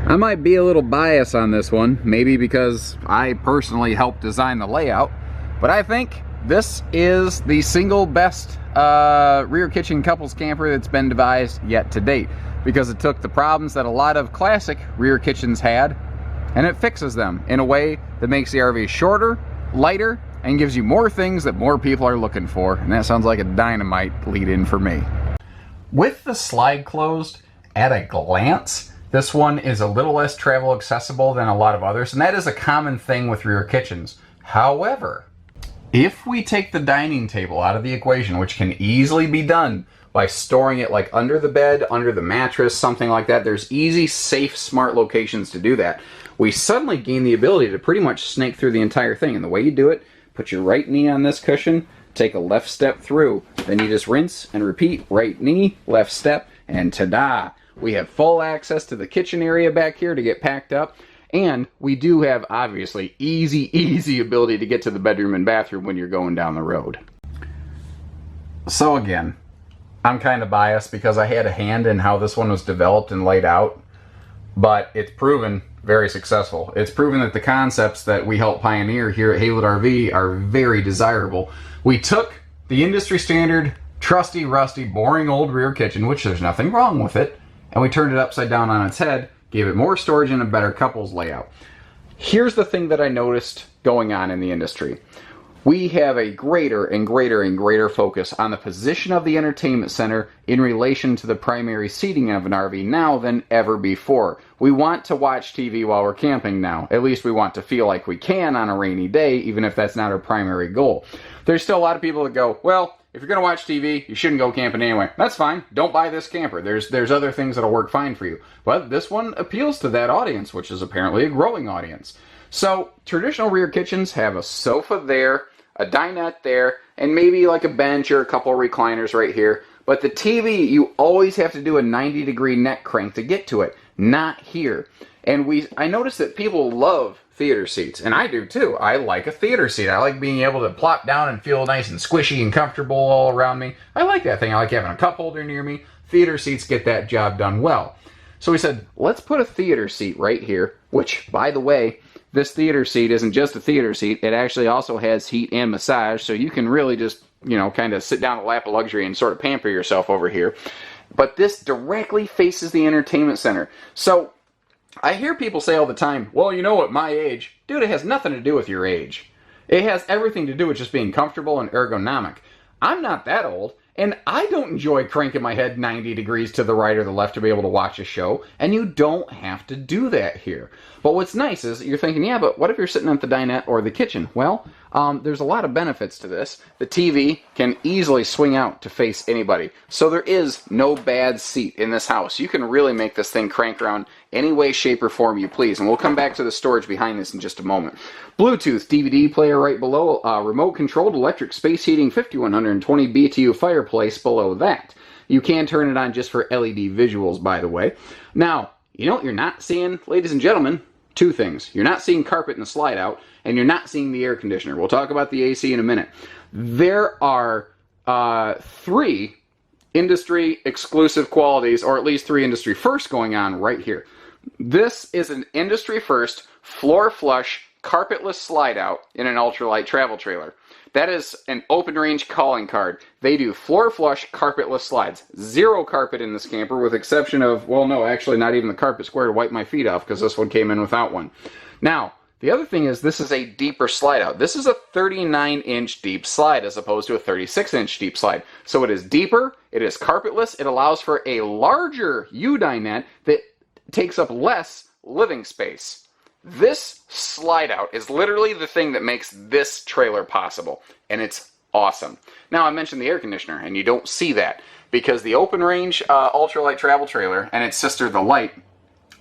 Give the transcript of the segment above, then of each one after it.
I might be a little biased on this one, maybe because I personally helped design the layout, but I think this is the single best rear kitchen couples camper that's been devised yet to date, because it took the problems that a lot of classic rear kitchens had and it fixes them in a way that makes the RV shorter, lighter, and gives you more things that more people are looking for. And that sounds like a dynamite lead-in for me. With the slide closed, at a glance, this one is a little less travel accessible than a lot of others, and that is a common thing with rear kitchens. However, if we take the dining table out of the equation, which can easily be done by storing it like under the bed, under the mattress, something like that, there's easy, safe, smart locations to do that. We suddenly gain the ability to pretty much snake through the entire thing. And the way you do it, put your right knee on this cushion, take a left step through, then you just rinse and repeat, right knee, left step, and ta-da! We have full access to the kitchen area back here to get packed up, and we do have, obviously, easy ability to get to the bedroom and bathroom when you're going down the road. So again, I'm kind of biased because I had a hand in how this one was developed and laid out, but it's proven very successful. It's proven that the concepts that we help pioneer here at Haylett RV are very desirable. We took the industry standard, trusty, rusty, boring old rear kitchen, which there's nothing wrong with it, and we turned it upside down on its head, gave it more storage and a better couples layout. Here's the thing that I noticed going on in the industry. We have a greater and greater focus on the position of the entertainment center in relation to the primary seating of an RV now than ever before. We want to watch TV while we're camping now. At least we want to feel like we can on a rainy day, even if that's not our primary goal. There's still a lot of people that go, well, if you're going to watch TV, you shouldn't go camping anyway. That's fine. Don't buy this camper. There's other things that'll work fine for you. But this one appeals to that audience, which is apparently a growing audience. So traditional rear kitchens have a sofa there, a dinette there, and maybe like a bench or a couple of recliners right here. But the TV, you always have to do a 90-degree neck crank to get to it. Not here. And I noticed that people love theater seats, and I do too. I like a theater seat. I like being able to plop down and feel nice and squishy and comfortable all around me. I like that thing. I like having a cup holder near me. Theater seats get that job done well. So we said, let's put a theater seat right here, which, by the way, this theater seat isn't just a theater seat. It actually also has heat and massage, so you can really just, kind of sit down a lap of luxury and sort of pamper yourself over here. But this directly faces the entertainment center. So I hear people say all the time, well, at my age, dude, it has nothing to do with your age. It has everything to do with just being comfortable and ergonomic. I'm not that old, and I don't enjoy cranking my head 90 degrees to the right or the left to be able to watch a show, and you don't have to do that here. But what's nice is you're thinking, yeah, but what if you're sitting at the dinette or the kitchen? Well, there's a lot of benefits to this. The TV can easily swing out to face anybody, so there is no bad seat in this house. You can really make this thing crank around any way, shape, or form you please, and we'll come back to the storage behind this in just a moment. Bluetooth DVD player right below, remote-controlled electric space heating 5120 BTU fireplace below that. You can turn it on just for LED visuals, by the way. Now, you know what you're not seeing, ladies and gentlemen? Two things. You're not seeing carpet in the slide out, and you're not seeing the air conditioner. We'll talk about the AC in a minute. There are 3 industry exclusive qualities, or at least 3 industry firsts going on right here. This is an industry first floor flush carpetless slide out in an ultralight travel trailer. That is an open range calling card. They do floor flush carpetless slides. 0 carpet in this camper, with exception of, well, no, actually not even the carpet square to wipe my feet off, because this one came in without one. Now, the other thing is this is a deeper slide out. This is a 39-inch deep slide as opposed to a 36-inch deep slide. So it is deeper, it is carpetless, it allows for a larger U-dinette that takes up less living space. This slide out is literally the thing that makes this trailer possible, and it's awesome. Now, I mentioned the air conditioner, and you don't see that because the open range ultralight travel trailer and its sister, the Light,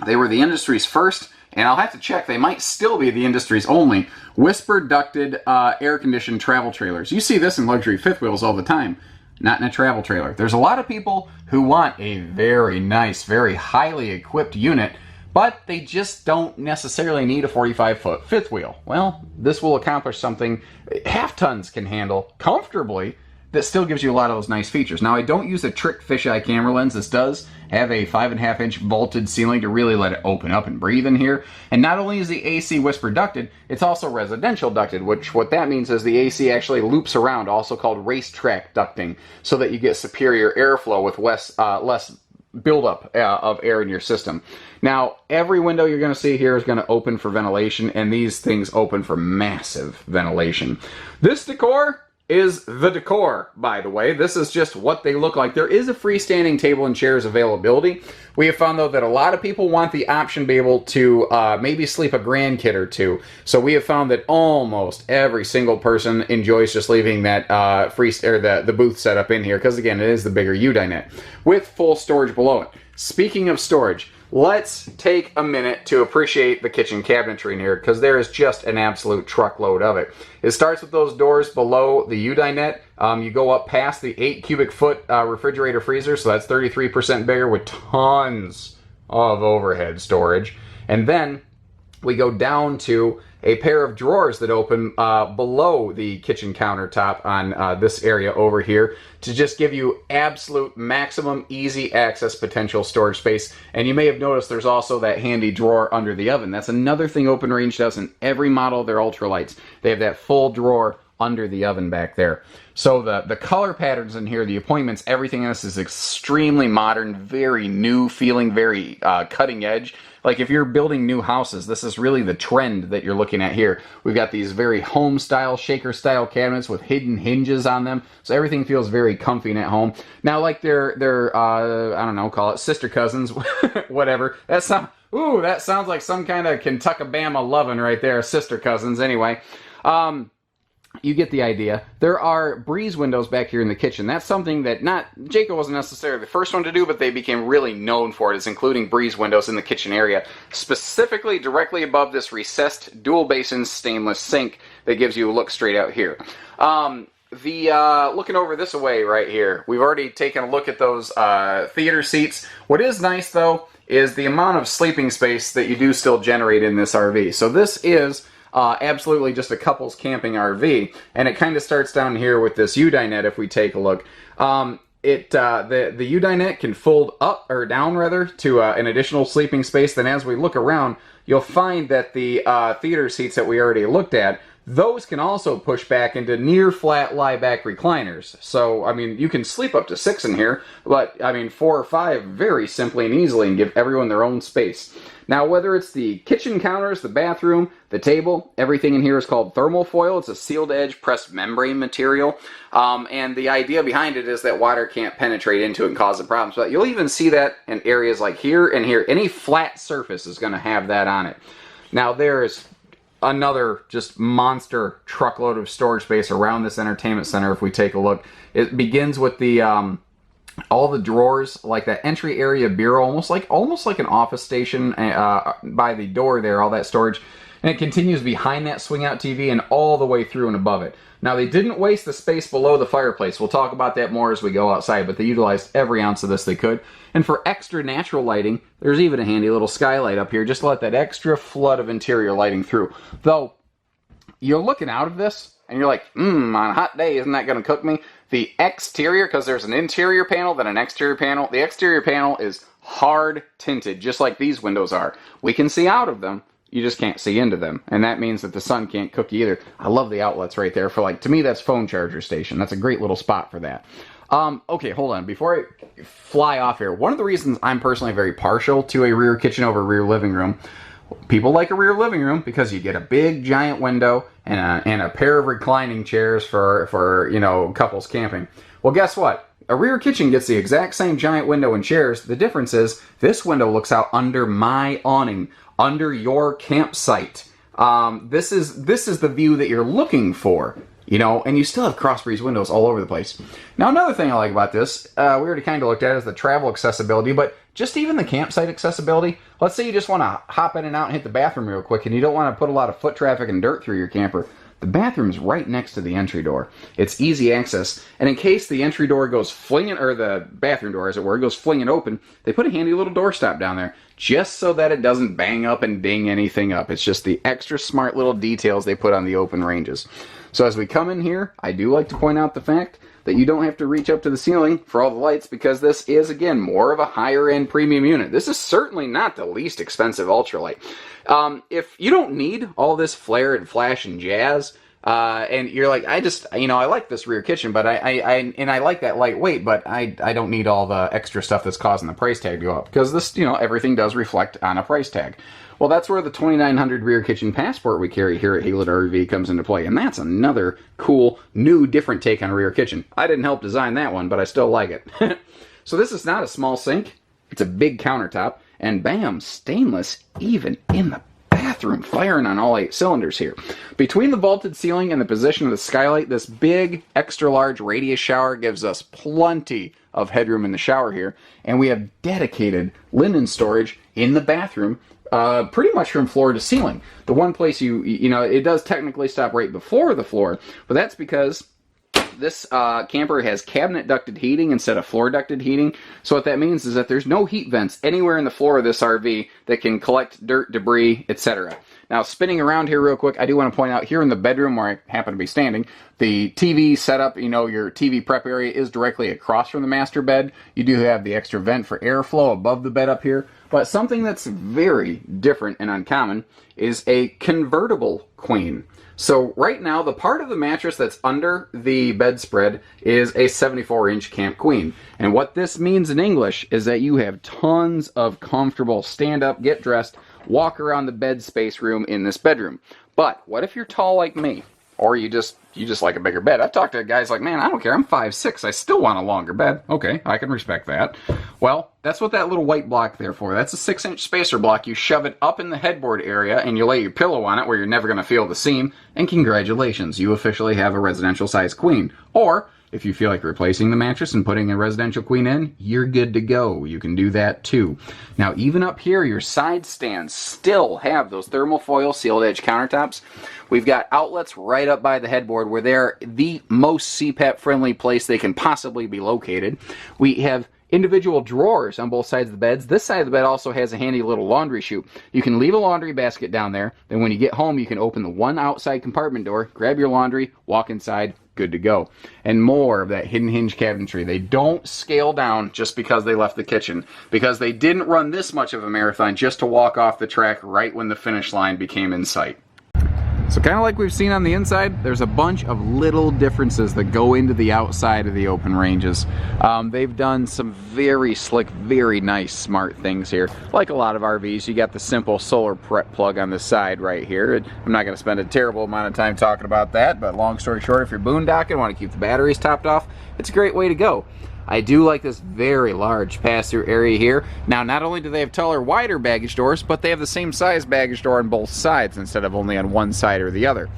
they were the industry's first, and I'll have to check, they might still be the industry's only whisper ducted air conditioned travel trailers. You see this in luxury fifth wheels all the time, not in a travel trailer. There's a lot of people who want a very nice, very highly equipped unit, but they just don't necessarily need a 45-foot fifth wheel. Well, this will accomplish something half tons can handle comfortably that still gives you a lot of those nice features. Now, I don't use a trick fisheye camera lens. This does have a 5.5-inch vaulted ceiling to really let it open up and breathe in here. And not only is the AC whisper ducted, it's also residential ducted, which what that means is the AC actually loops around, also called racetrack ducting, so that you get superior airflow with less buildup of air in your system. Now, every window you're going to see here is going to open for ventilation, and these things open for massive ventilation. This decor is the decor, by the way. This is just what they look like. There is a freestanding table and chairs availability. We have found, though, that a lot of people want the option to be able to maybe sleep a grandkid or two. So we have found that almost every single person enjoys just leaving that the booth setup in here, because, again, it is the bigger U-dinette with full storage below it. Speaking of storage, let's take a minute to appreciate the kitchen cabinetry in here, because there is just an absolute truckload of it. It starts with those doors below the U-dinette. You go up past the 8 cubic foot refrigerator freezer, so that's 33% bigger with tons of overhead storage. And then we go down to a pair of drawers that open below the kitchen countertop on this area over here to just give you absolute maximum easy access potential storage space. And you may have noticed there's also that handy drawer under the oven. That's another thing OpenRange does in every model of their Ultralites. They have that full drawer under the oven back there. So the color patterns in here, the appointments, everything in this is extremely modern, very new feeling, very cutting edge. Like if you're building new houses, this is really the trend that you're looking at here. We've got these very home style, shaker style cabinets with hidden hinges on them. So everything feels very comfy and at home. Now, like they're I don't know, call it sister cousins, whatever. That sounds like some kind of Kentucky-Bama lovin' right there, sister cousins anyway. You get the idea. There are breeze windows back here in the kitchen. That's something that Jayco wasn't necessarily the first one to do, but they became really known for it, is including breeze windows in the kitchen area, specifically directly above this recessed dual basin stainless sink that gives you a look straight out here. Looking over this way right here, we've already taken a look at those theater seats. What is nice, though, is the amount of sleeping space that you do still generate in this RV. So this is absolutely just a couples camping RV, and it kind of starts down here with this U-dinette. If we take a look, the U-dinette can fold up or down rather to an additional sleeping space. Then as we look around, you'll find that the theater seats that we already looked at, those can also push back into near flat lie back recliners. So I mean, you can sleep up to 6 in here, but I mean 4 or 5 very simply and easily, and give everyone their own space. Now, whether it's the kitchen counters, the bathroom, the table, everything in here is called thermal foil. It's a sealed edge pressed membrane material. And the idea behind it is that water can't penetrate into it and cause the problems. But you'll even see that in areas like here and here. Any flat surface is going to have that on it. Now, there's another just monster truckload of storage space around this entertainment center. If we take a look, it begins with the all the drawers, like that entry area bureau, almost like an office station by the door there, all that storage. And it continues behind that swing out TV and all the way through and above it. Now, they didn't waste the space below the fireplace. We'll talk about that more as we go outside, but they utilized every ounce of this they could. And for extra natural lighting, there's even a handy little skylight up here just to let that extra flood of interior lighting through. Though, you're looking out of this and you're like, on a hot day, isn't that going to cook me? The exterior, because there's an interior panel, then an exterior panel. The exterior panel is hard tinted, just like these windows are. We can see out of them, you just can't see into them. And that means that the sun can't cook you either. I love the outlets right there for, like, to me, that's phone charger station. That's a great little spot for that. Okay, hold on. Before I fly off here, one of the reasons I'm personally very partial to a rear kitchen over a rear living room, people like a rear living room because you get a big giant window and a pair of reclining chairs for you know, couples camping. Well, guess what? A rear kitchen gets the exact same giant window and chairs. The difference is this window looks out under my awning, under your campsite. This is the view that you're looking for, you know, and you still have cross breeze windows all over the place. Now, another thing I like about this, we already kind of looked at, is the travel accessibility, but just even the campsite accessibility. Let's say you just want to hop in and out and hit the bathroom real quick, and you don't want to put a lot of foot traffic and dirt through your camper. The bathroom's right next to the entry door. It's easy access, and in case the entry door goes flinging, or the bathroom door, as it were, goes flinging open, they put a handy little doorstop down there, just so that it doesn't bang up and ding anything up. It's just the extra smart little details they put on the open ranges. So as we come in here, I do like to point out the fact that you don't have to reach up to the ceiling for all the lights, because this is, again, more of a higher end premium unit. This is certainly not the least expensive Ultralite. If you don't need all this flare and flash and jazz, and you're like, I just, I like this rear kitchen, but I like that lightweight, but I don't need all the extra stuff that's causing the price tag to go up, because this, everything does reflect on a price tag. Well, that's where the 2900 rear kitchen passport we carry here at Haylett RV comes into play, and that's another cool, new, different take on a rear kitchen. I didn't help design that one, but I still like it. So this is not a small sink, it's a big countertop, and bam, stainless even in the bathroom, firing on all 8 cylinders here. Between the vaulted ceiling and the position of the skylight, this big, extra large radius shower gives us plenty of headroom in the shower here, and we have dedicated linen storage in the bathroom, pretty much from floor to ceiling. The one place it does technically stop right before the floor, but that's because this camper has cabinet ducted heating instead of floor ducted heating. So what that means is that there's no heat vents anywhere in the floor of this RV that can collect dirt, debris, etc. Now, spinning around here real quick, I do want to point out here in the bedroom where I happen to be standing, the TV setup, your TV prep area is directly across from the master bed. You do have the extra vent for airflow above the bed up here. But something that's very different and uncommon is a convertible queen. So right now, the part of the mattress that's under the bedspread is a 74-inch Camp Queen. And what this means in English is that you have tons of comfortable stand up, get dressed, walk around the bed space room in this bedroom. But what if you're tall like me? Or you just like a bigger bed. I've talked to guys like, man, I don't care, I'm 5'6", I still want a longer bed. Okay, I can respect that. Well, that's what that little white block there for. That's a 6-inch spacer block. You shove it up in the headboard area and you lay your pillow on it where you're never going to feel the seam, and congratulations, you officially have a residential size queen. Or if you feel like replacing the mattress and putting a residential queen in, you're good to go. You can do that too. Now, even up here, your side stands still have those thermal foil sealed edge countertops. We've got outlets right up by the headboard where they're the most CPAP friendly place they can possibly be located. We have individual drawers on both sides of the beds. This side of the bed also has a handy little laundry chute. You can leave a laundry basket down there. Then when you get home, you can open the one outside compartment door, grab your laundry, walk inside, good to go. And more of that hidden hinge cabinetry. They don't scale down just because they left the kitchen, because they didn't run this much of a marathon just to walk off the track right when the finish line became in sight. So kind of like we've seen on the inside, there's a bunch of little differences that go into the outside of the open ranges. They've done some very slick, very nice, smart things here. Like a lot of RVs, you got the simple solar prep plug on the side right here. I'm not going to spend a terrible amount of time talking about that, but long story short, if you're boondocking and want to keep the batteries topped off, it's a great way to go. I do like this very large pass-through area here. Now, not only do they have taller, wider baggage doors, but they have the same size baggage door on both sides instead of only on one side or the other.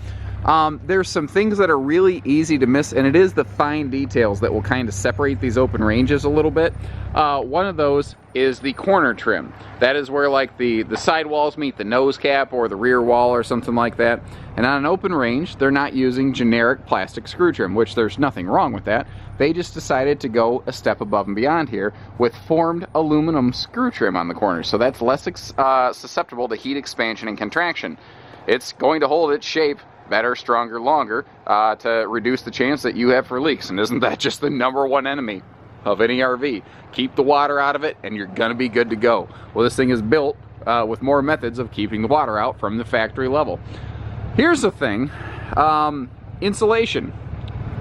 There's some things that are really easy to miss, and it is the fine details that will kind of separate these open ranges a little bit. One of those is the corner trim. That is where like the side walls meet the nose cap or the rear wall or something like that. And on an open range, they're not using generic plastic screw trim, which there's nothing wrong with that. They just decided to go a step above and beyond here with formed aluminum screw trim on the corners. So that's less susceptible to heat expansion and contraction. It's going to hold its shape better, stronger, longer to reduce the chance that you have for leaks. And isn't that just the #1 enemy of any RV? Keep the water out of it and you're gonna be good to go. Well, this thing is built with more methods of keeping the water out from the factory level. Here's the thing, insulation.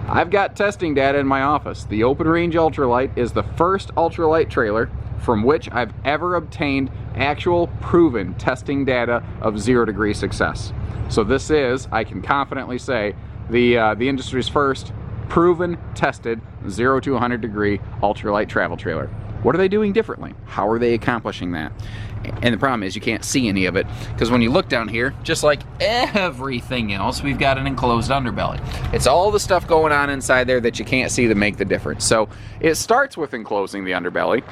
I've got testing data in my office. The Open Range Ultralite is the first ultralight trailer from which I've ever obtained actual proven testing data of 0-degree success. So this is, I can confidently say, the industry's first proven, tested 0 to 100-degree ultralight travel trailer. What are they doing differently? How are they accomplishing that? And the problem is you can't see any of it, because when you look down here, just like everything else, we've got an enclosed underbelly. It's all the stuff going on inside there that you can't see that make the difference. So it starts with enclosing the underbelly,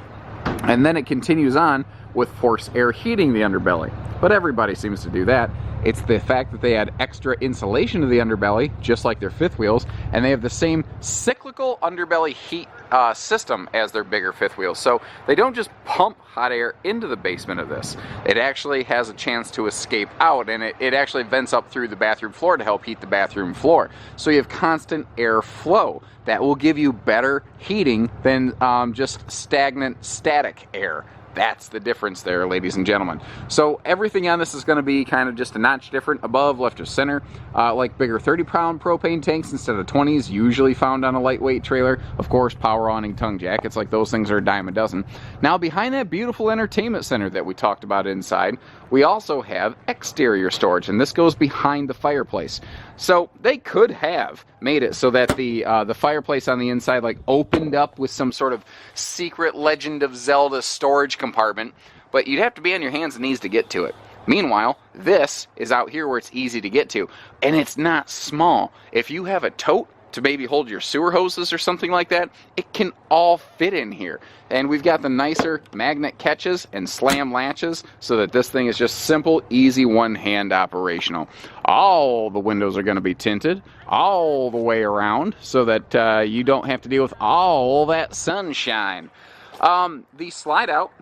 and then it continues on with forced air heating the underbelly. But everybody seems to do that. It's the fact that they add extra insulation to the underbelly, just like their fifth wheels, and they have the same cyclical underbelly heat system as their bigger fifth wheels. So they don't just pump hot air into the basement of this. It actually has a chance to escape out, and it actually vents up through the bathroom floor to help heat the bathroom floor. So you have constant air flow. That will give you better heating than just stagnant, static air. That's the difference there, ladies and gentlemen. So everything on this is going to be kind of just a notch different, above, left, or center. Like bigger 30-pound propane tanks instead of 20s, usually found on a lightweight trailer. Of course, power awning tongue jackets, like those things are a dime a dozen. Now, behind that beautiful entertainment center that we talked about inside, we also have exterior storage, and this goes behind the fireplace. So they could have made it so that the fireplace on the inside like opened up with some sort of secret Legend of Zelda storage compartment, but you'd have to be on your hands and knees to get to it. Meanwhile, this is out here where it's easy to get to, and it's not small. If you have a tote to maybe hold your sewer hoses or something like that, it can all fit in here. And we've got the nicer magnet catches and slam latches so that this thing is just simple, easy, one-hand operational. All the windows are going to be tinted all the way around so that you don't have to deal with all that sunshine. The slide out,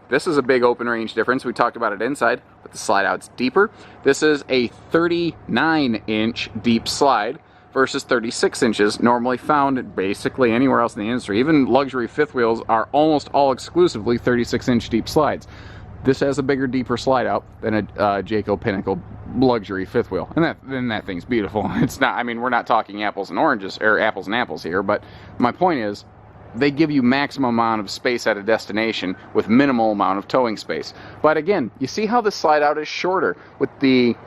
this is a big open range difference. We talked about it inside, but the slide out's deeper. This is a 39-inch deep slide versus 36 inches, normally found basically anywhere else in the industry. Even luxury fifth wheels are almost all exclusively 36-inch deep slides. This has a bigger, deeper slide out than a Jayco Pinnacle luxury fifth wheel, and that thing's beautiful. It's not, I mean, we're not talking apples and oranges, or apples and apples here, but my point is, they give you maximum amount of space at a destination with minimal amount of towing space. But again, you see how the slide out is shorter with the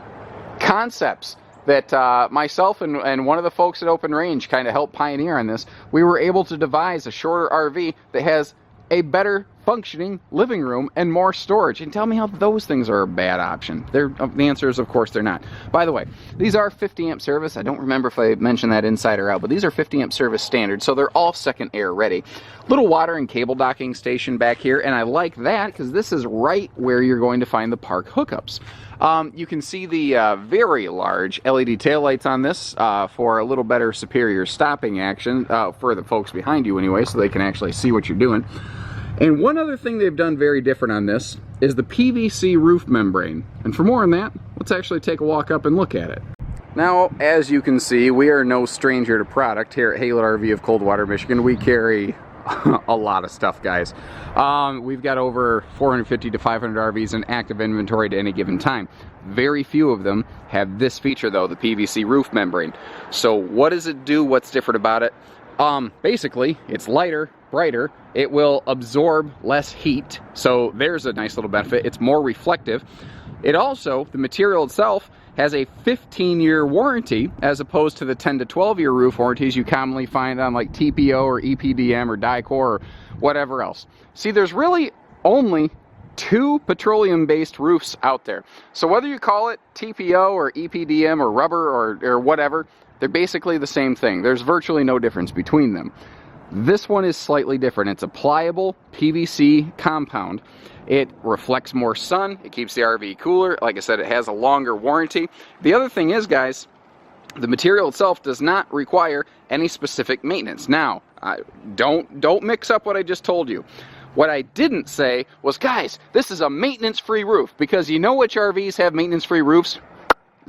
concepts that myself and one of the folks at Open Range kind of helped pioneer on this. We were able to devise a shorter RV that has a better functioning living room and more storage. And tell me how those things are a bad option. The answer is, of course, they're not. By the way, these are 50 amp service. I don't remember if I mentioned that inside or out, but these are 50 amp service standard, so they're all second air ready. Little water and cable docking station back here, and I like that because this is right where you're going to find the park hookups. You can see the very large LED taillights on this for a little better superior stopping action for the folks behind you anyway, so they can actually see what you're doing. And one other thing they've done very different on this is the PVC roof membrane. And for more on that, let's actually take a walk up and look at it. Now, as you can see, we are no stranger to product here at Haylett RV of Coldwater, Michigan. We carry a lot of stuff, guys. We've got over 450 to 500 RVs in active inventory at any given time. Very few of them have this feature though, the PVC roof membrane. So what does it do? What's different about it? Basically, it's lighter, brighter, it will absorb less heat, so there's a nice little benefit. It's more reflective. It also, the material itself, has a 15-year warranty as opposed to the 10 to 12-year roof warranties you commonly find on like TPO or EPDM or Dicor or whatever else. See, there's really only 2 petroleum-based roofs out there. So whether you call it TPO or EPDM or rubber or whatever, they're basically the same thing. There's virtually no difference between them. This one is slightly different. It's a pliable PVC compound. It reflects more sun. It keeps the RV cooler. Like I said, it has a longer warranty. The other thing is, guys, the material itself does not require any specific maintenance. Now, don't mix up what I just told you. What I didn't say was, guys, this is a maintenance-free roof, because you know which RVs have maintenance-free roofs?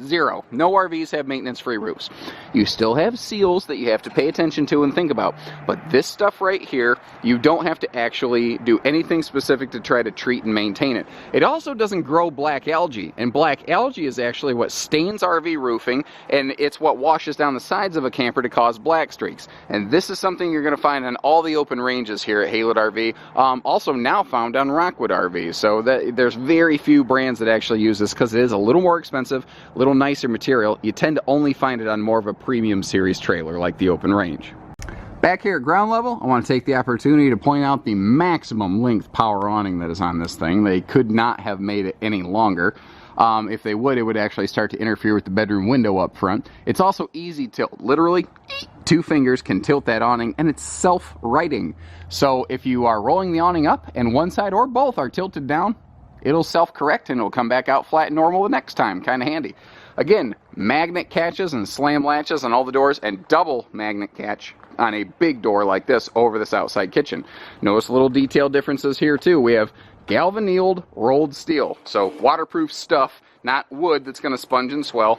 Zero. No RVs have maintenance-free roofs. You still have seals that you have to pay attention to and think about, but this stuff right here, you don't have to actually do anything specific to try to treat and maintain it. It also doesn't grow black algae, and black algae is actually what stains RV roofing, and it's what washes down the sides of a camper to cause black streaks. And this is something you're going to find on all the open ranges here at Haylett RV, also now found on Rockwood RV. So there's very few brands that actually use this because it is a little more expensive, little nicer material. You tend to only find it on more of a premium series trailer like the Open Range. Back here at ground level, I want to take the opportunity to point out the maximum length power awning that is on this thing. They could not have made it any longer. If they would, it would actually start to interfere with the bedroom window up front. It's also easy tilt. Literally, 2 fingers can tilt that awning, and it's self-righting. So if you are rolling the awning up and one side or both are tilted down, it'll self-correct and it'll come back out flat and normal the next time. Kind of handy. Again, magnet catches and slam latches on all the doors, and double magnet catch on a big door like this over this outside kitchen. Notice little detail differences here too. We have galvanized rolled steel, so waterproof stuff, not wood that's going to sponge and swell.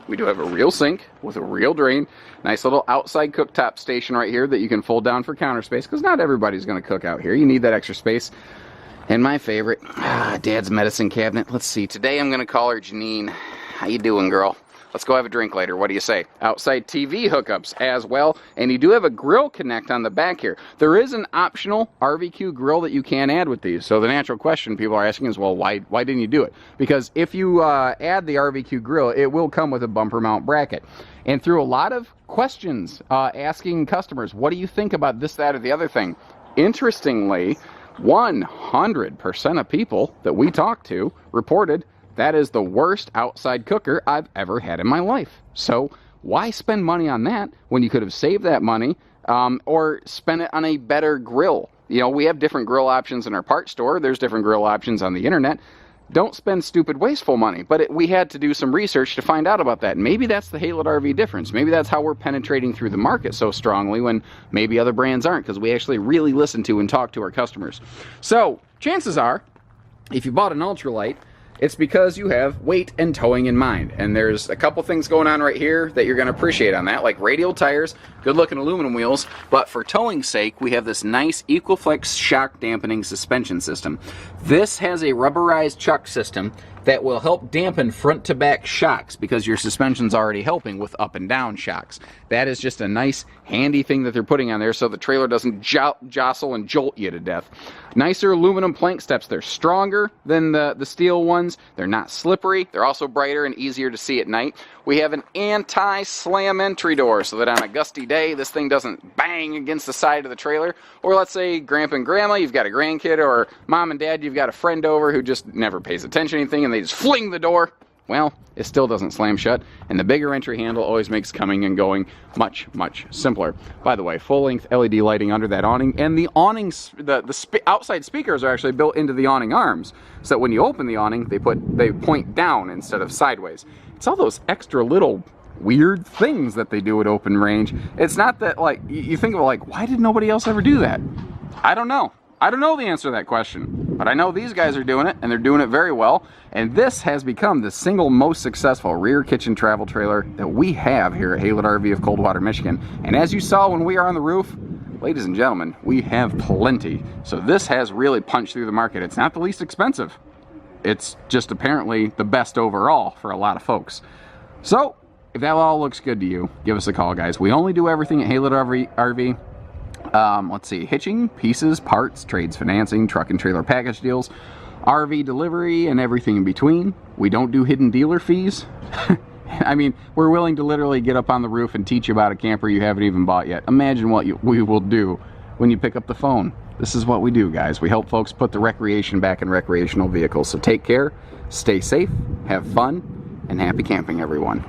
We do have a real sink with a real drain. Nice little outside cooktop station right here that you can fold down for counter space, because not everybody's going to cook out here. You need that extra space. And my favorite, Dad's medicine cabinet. Let's see, today I'm going to call her Janine. How you doing, girl? Let's go have a drink later. What do you say? Outside TV hookups as well. And you do have a grill connect on the back here. There is an optional RVQ grill that you can add with these. So the natural question people are asking is, well, why didn't you do it? Because if you add the RVQ grill, it will come with a bumper mount bracket. And through a lot of questions asking customers, what do you think about this, that, or the other thing? Interestingly, 100% of people that we talked to reported that is the worst outside cooker I've ever had in my life. So why spend money on that when you could have saved that money or spent it on a better grill? You know, we have different grill options in our parts store. There's different grill options on the internet. Don't spend stupid, wasteful money. But we had to do some research to find out about that. Maybe that's the Haylett RV difference. Maybe that's how we're penetrating through the market so strongly when maybe other brands aren't, because we actually really listen to and talk to our customers. So chances are, if you bought an Ultralite, it's because you have weight and towing in mind. And there's a couple things going on right here that you're going to appreciate on that, like radial tires, good looking aluminum wheels, but for towing's sake, we have this nice EcoFlex shock dampening suspension system. This has a rubberized chuck system that will help dampen front to back shocks because your suspension's already helping with up and down shocks. That is just a nice handy thing that they're putting on there so the trailer doesn't jostle and jolt you to death. Nicer aluminum plank steps. They're stronger than the steel ones. They're not slippery. They're also brighter and easier to see at night. We have an anti-slam entry door so that on a gusty day this thing doesn't bang against the side of the trailer. Or let's say grandpa and grandma, you've got a grandkid, or mom and dad, you've got a friend over who just never pays attention to anything and they just fling the door. Well, it still doesn't slam shut, and the bigger entry handle always makes coming and going much, much simpler. By the way, full-length LED lighting under that awning, and the awnings, the outside speakers are actually built into the awning arms, so that when you open the awning, they point down instead of sideways. It's all those extra little weird things that they do at open range. It's not that, like, you think of like, why did nobody else ever do that? I don't know. I don't know the answer to that question, but I know these guys are doing it, and they're doing it very well, and this has become the single most successful rear kitchen travel trailer that we have here at Haylett RV of Coldwater, Michigan. And as you saw when we are on the roof, ladies and gentlemen, we have plenty. So this has really punched through the market. It's not the least expensive. It's just apparently the best overall for a lot of folks. So if that all looks good to you, give us a call, guys. We only do everything at Haylett RV. Let's see, hitching, pieces, parts, trades, financing, truck and trailer package deals, RV delivery, and everything in between. We don't do hidden dealer fees. I mean, we're willing to literally get up on the roof and teach you about a camper you haven't even bought yet. Imagine what we will do when you pick up the phone. This is what we do, guys. We help folks put the recreation back in recreational vehicles. So take care, stay safe, have fun, and happy camping, everyone.